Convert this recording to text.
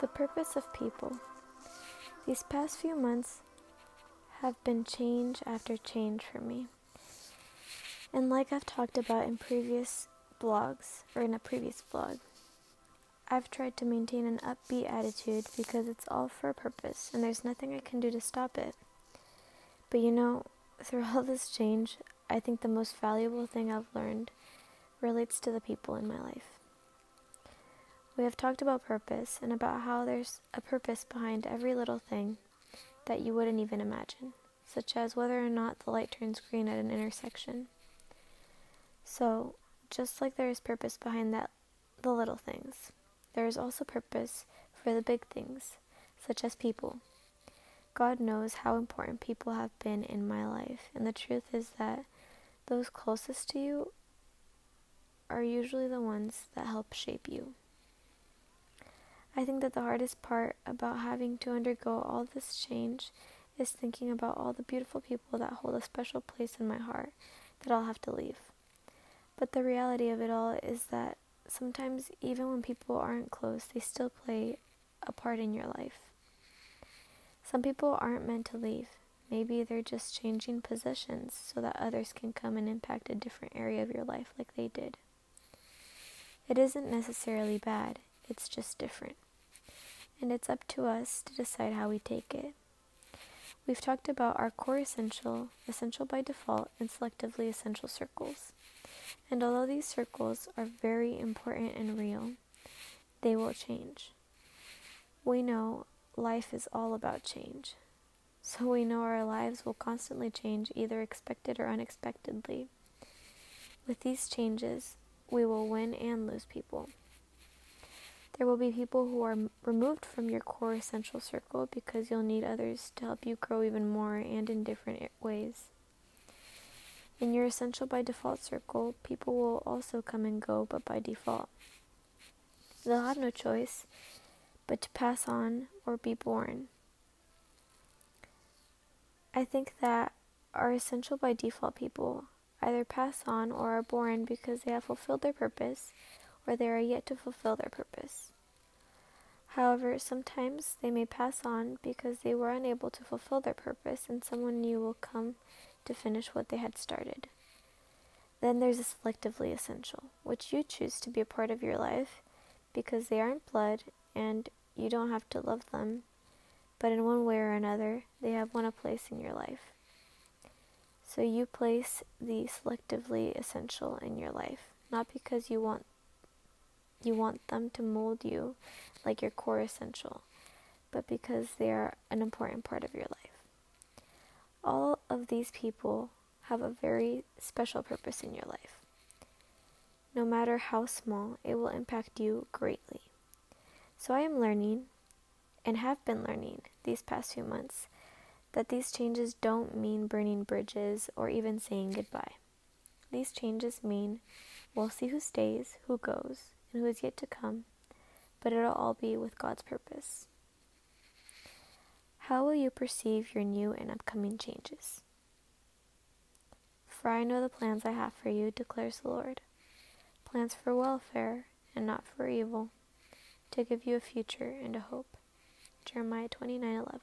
The purpose of people. These past few months have been change after change for me. And like I've talked about in previous blogs, or in a previous blog, I've tried to maintain an upbeat attitude because it's all for a purpose and there's nothing I can do to stop it. But through all this change, I think the most valuable thing I've learned relates to the people in my life. We have talked about purpose and about how there's a purpose behind every little thing that you wouldn't even imagine, such as whether or not the light turns green at an intersection. So, just like there is purpose behind the little things, there is also purpose for the big things, such as people. God knows how important people have been in my life, and the truth is that those closest to you are usually the ones that help shape you. I think that the hardest part about having to undergo all this change is thinking about all the beautiful people that hold a special place in my heart that I'll have to leave. But the reality of it all is that sometimes even when people aren't close, they still play a part in your life. Some people aren't meant to leave. Maybe they're just changing positions so that others can come and impact a different area of your life like they did. It isn't necessarily bad, it's just different. And it's up to us to decide how we take it. We've talked about our core essential by default, and selectively essential circles. And although these circles are very important and real, they will change. We know life is all about change. So we know our lives will constantly change, either expected or unexpectedly. With these changes, we will win and lose people. There will be people who are removed from your core essential circle because you'll need others to help you grow even more and in different ways. In your essential by default circle, people will also come and go, but by default. They'll have no choice but to pass on or be born. I think that our essential by default people either pass on or are born because they have fulfilled their purpose, or they are yet to fulfill their purpose. However, sometimes they may pass on because they were unable to fulfill their purpose and someone new will come to finish what they had started. Then there's a selectively essential, which you choose to be a part of your life because they aren't blood and you don't have to love them, but in one way or another, they have won a place in your life. So you place the selectively essential in your life, not because you want them to mold you like your core essential, but because they are an important part of your life. All of these people have a very special purpose in your life. No matter how small, it will impact you greatly. So I am learning, and have been learning these past few months, that these changes don't mean burning bridges or even saying goodbye. These changes mean we'll see who stays, who goes, and who is yet to come, but it'll all be with God's purpose. How will you perceive your new and upcoming changes? For I know the plans I have for you, declares the Lord, plans for welfare and not for evil, to give you a future and a hope. Jeremiah 29:11.